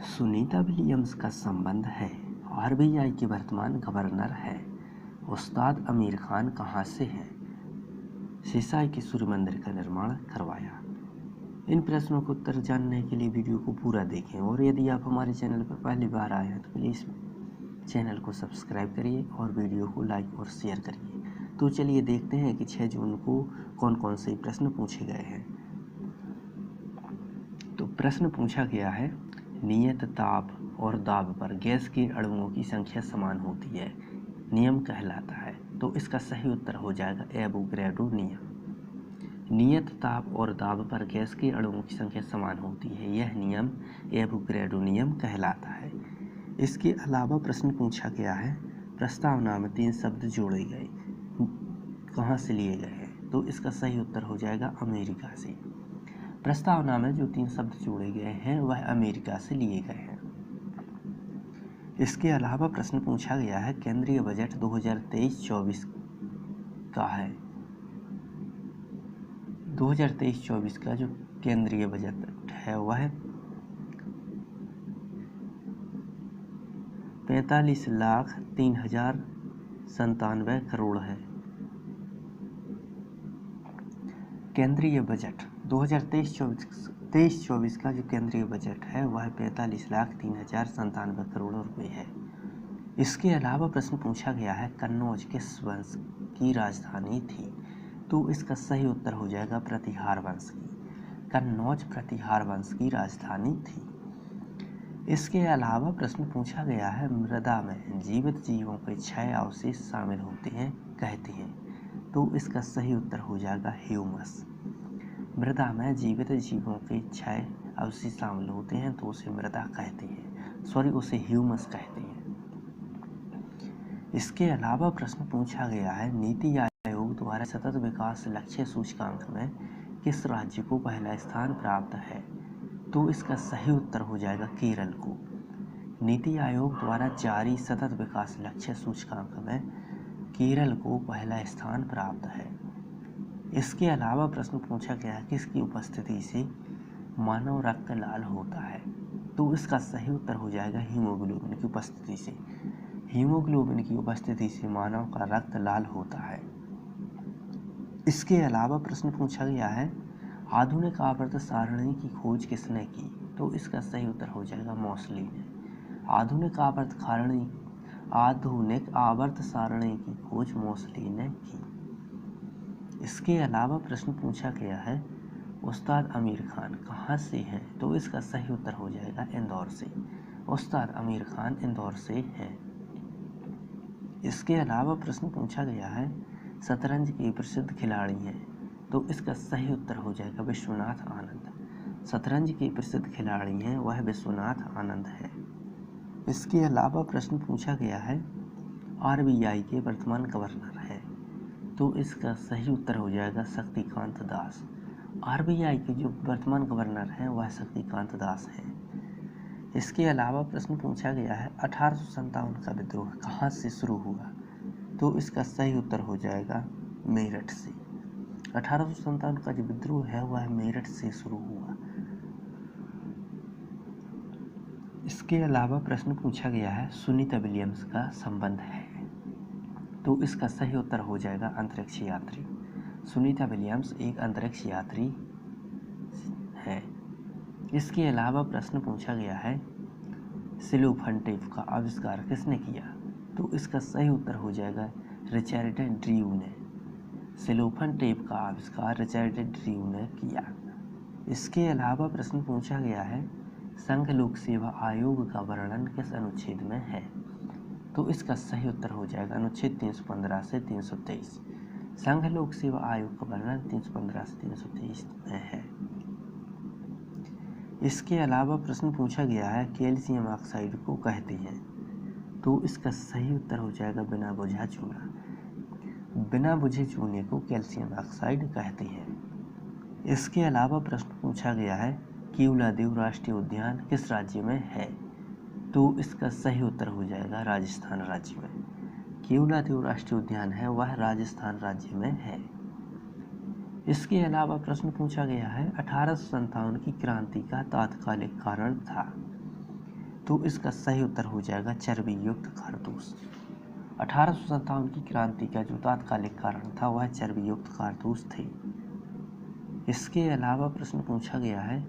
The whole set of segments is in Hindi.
सुनीता विलियम्स का संबंध है। आरबीआई के वर्तमान गवर्नर है। उस्ताद आमिर खान कहाँ से हैं? सिसाई के सूर्य मंदिर का निर्माण करवाया। इन प्रश्नों को उत्तर जानने के लिए वीडियो को पूरा देखें और यदि आप हमारे चैनल पर पहली बार आए हैं तो प्लीज़ चैनल को सब्सक्राइब करिए और वीडियो को लाइक और शेयर करिए। तो चलिए देखते हैं कि 6 जून को कौन कौन से प्रश्न पूछे गए हैं। तो प्रश्न पूछा गया है, नियत ताप और दाब पर गैस के अणुओं की संख्या समान होती है, नियम कहलाता है। तो इसका सही उत्तर हो जाएगा एवोगैड्रो नियम। नियत ताप और दाब पर गैस के अणुओं की संख्या समान होती है, यह नियम एवोगैड्रो नियम कहलाता है। इसके अलावा प्रश्न पूछा गया है, प्रस्तावना में 3 शब्द जोड़े गए, कहाँ से लिए गए हैं? तो इसका सही उत्तर हो जाएगा अमेरिका से। प्रस्तावना में जो 3 शब्द जोड़े गए हैं वह अमेरिका से लिए गए हैं। इसके अलावा प्रश्न पूछा गया है, केंद्रीय बजट 2023-24 का है। 2023-24 का जो केंद्रीय बजट है वह 45,03,097 करोड़ है। केंद्रीय बजट 2023-24 का जो केंद्रीय बजट है वह 45,03,097 करोड़ रुपए है। इसके अलावा प्रश्न पूछा गया है, कन्नौज किस वंश की राजधानी थी? तो इसका सही उत्तर हो जाएगा प्रतिहार वंश की। कन्नौज प्रतिहार वंश की राजधानी थी। इसके अलावा प्रश्न पूछा गया है, मृदा में जीवित जीवों के 6 अवशेष शामिल होते हैं कहते हैं। तो इसका सही उत्तर हो जाएगा ह्यूमस। मृदा में जीवित जीवों के 6 अवशेष शामिल होते हैं तो उसे मृदा कहते हैं, उसे ह्यूमस कहते हैं। इसके अलावा प्रश्न पूछा गया है, नीति आयोग द्वारा सतत विकास लक्ष्य सूचकांक में किस राज्य को पहला स्थान प्राप्त है? तो इसका सही उत्तर हो जाएगा केरल को। नीति आयोग द्वारा जारी सतत विकास लक्ष्य सूचकांक में केरल को पहला स्थान प्राप्त है। इसके अलावा प्रश्न पूछा गया है, किसकी उपस्थिति से मानव रक्त लाल होता है? तो इसका सही उत्तर हो जाएगा हीमोग्लोबिन की उपस्थिति से। हीमोग्लोबिन की उपस्थिति से मानव का रक्त लाल होता है। इसके अलावा प्रश्न पूछा गया है, आधुनिक आवर्त सारणी की खोज किसने की? तो इसका सही उत्तर हो जाएगा मौसली ने। आधुनिक आवर्त सारणी की खोज मौसली ने की। इसके अलावा प्रश्न पूछा गया है, उस्ताद आमिर खान कहाँ से हैं? तो इसका सही उत्तर हो जाएगा इंदौर से। उस्ताद आमिर खान इंदौर से हैं। इसके अलावा प्रश्न पूछा गया है, शतरंज के प्रसिद्ध खिलाड़ी हैं। तो इसका सही उत्तर हो जाएगा विश्वनाथ आनंद। शतरंज के प्रसिद्ध खिलाड़ी हैं वह विश्वनाथ आनंद है। इसके अलावा प्रश्न पूछा गया है, आरबीआई के वर्तमान गवर्नर है। तो इसका सही उत्तर हो जाएगा शक्तिकांत दास। आरबीआई के जो वर्तमान गवर्नर हैं वह शक्तिकांत दास हैं। इसके अलावा प्रश्न पूछा गया है, 1857 का विद्रोह कहाँ से शुरू हुआ? तो इसका सही उत्तर हो जाएगा मेरठ से। 1857 का जो विद्रोह है वह मेरठ से शुरू हुआ। इसके अलावा प्रश्न पूछा गया है, सुनीता विलियम्स का संबंध है। तो इसका सही उत्तर हो जाएगा अंतरिक्ष यात्री। सुनीता विलियम्स एक अंतरिक्ष यात्री है। इसके अलावा प्रश्न पूछा गया है, सिलोफन टेप का आविष्कार किसने किया? तो इसका सही उत्तर हो जाएगा रिचर्ड ड्रीव ने। सिलोफन टेप का आविष्कार रिचर्ड ड्रीव ने किया। इसके अलावा प्रश्न पूछा गया है, संघ लोक सेवा आयोग का वर्णन किस अनुच्छेद में है? तो इसका सही उत्तर हो जाएगा अनुच्छेद 315 से 323। संघ लोक सेवा आयोग का वर्णन 315 से 323 में है। इसके अलावा प्रश्न पूछा गया है, कैल्शियम ऑक्साइड को कहते हैं। तो इसका सही उत्तर हो जाएगा बिना बुझा चूना। बिना बुझे चूने को कैल्शियम ऑक्साइड कहते हैं। इसके अलावा प्रश्न पूछा गया है, केवलादेव राष्ट्रीय उद्यान किस राज्य में है? तो इसका सही उत्तर हो जाएगा राजस्थान राज्य में। केवलादेव राष्ट्रीय उद्यान है वह राजस्थान राज्य में है। इसके अलावा प्रश्न पूछा गया है, 1857 की क्रांति का तात्कालिक कारण था। तो इसका सही उत्तर हो जाएगा चर्बी युक्त कारतूस। 1857 की क्रांति का जो तात्कालिक कारण था वह चर्बी युक्त कारतूस थे। इसके अलावा प्रश्न पूछा गया है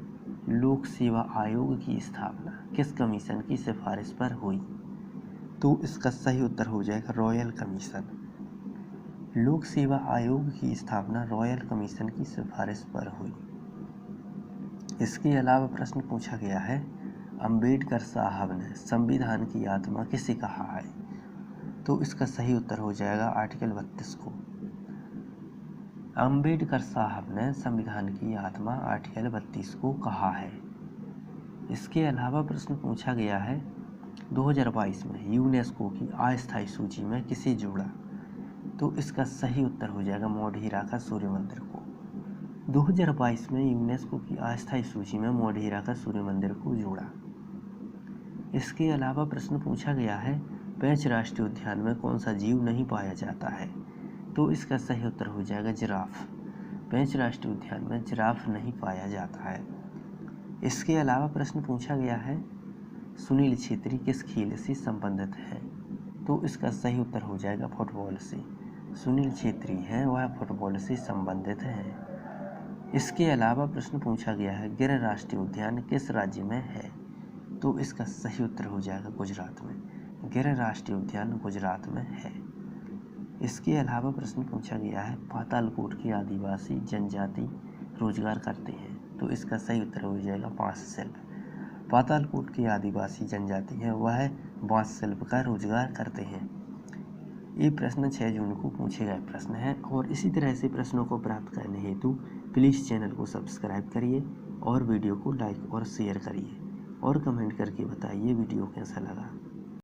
लोक सेवा आयोग की स्थापना किस कमीशन की सिफारिश पर हुई? तो इसका सही उत्तर हो जाएगा रॉयल कमीशन। लोक सेवा आयोग की स्थापना रॉयल कमीशन की सिफारिश पर हुई। इसके अलावा प्रश्न पूछा गया है अंबेडकर साहब ने संविधान की आत्मा किसे कहा है? तो इसका सही उत्तर हो जाएगा आर्टिकल 32 को। अंबेडकर साहब ने संविधान की आत्मा आर्टिकल 32 को कहा है। इसके अलावा प्रश्न पूछा गया है 2022 में यूनेस्को की अस्थायी सूची में किसे जोड़ा? तो इसका सही उत्तर हो जाएगा मोढेरा का सूर्य मंदिर को। 2022 में यूनेस्को की अस्थायी सूची में मोढेरा का सूर्य मंदिर को जोड़ा। इसके अलावा प्रश्न पूछा गया है पेंच राष्ट्रीय उद्यान में कौन सा जीव नहीं पाया जाता है? तो इसका सही उत्तर हो जाएगा जिराफ। पेंच राष्ट्रीय उद्यान में जिराफ नहीं पाया जाता है। इसके अलावा प्रश्न पूछा गया है सुनील छेत्री किस खेल से संबंधित है? तो इसका सही उत्तर हो जाएगा फुटबॉल से। सुनील छेत्री हैं वह फुटबॉल से संबंधित हैं। इसके अलावा प्रश्न पूछा गया है गिर राष्ट्रीय उद्यान किस राज्य में है? तो इसका सही उत्तर हो जाएगा गुजरात में। गिर राष्ट्रीय उद्यान गुजरात में है। इसके अलावा प्रश्न पूछा गया है पातालकोट के आदिवासी जनजाति रोजगार करते हैं। तो इसका सही उत्तर हो जाएगा बांस शिल्प। पातालकोट के आदिवासी जनजाति हैं वह बांस शिल्प का रोजगार करते हैं। ये प्रश्न 6 जून को पूछे गए प्रश्न हैं और इसी तरह से प्रश्नों को प्राप्त करने हेतु प्लीज़ चैनल को सब्सक्राइब करिए और वीडियो को लाइक और शेयर करिए और कमेंट करके बताइए वीडियो कैसा लगा।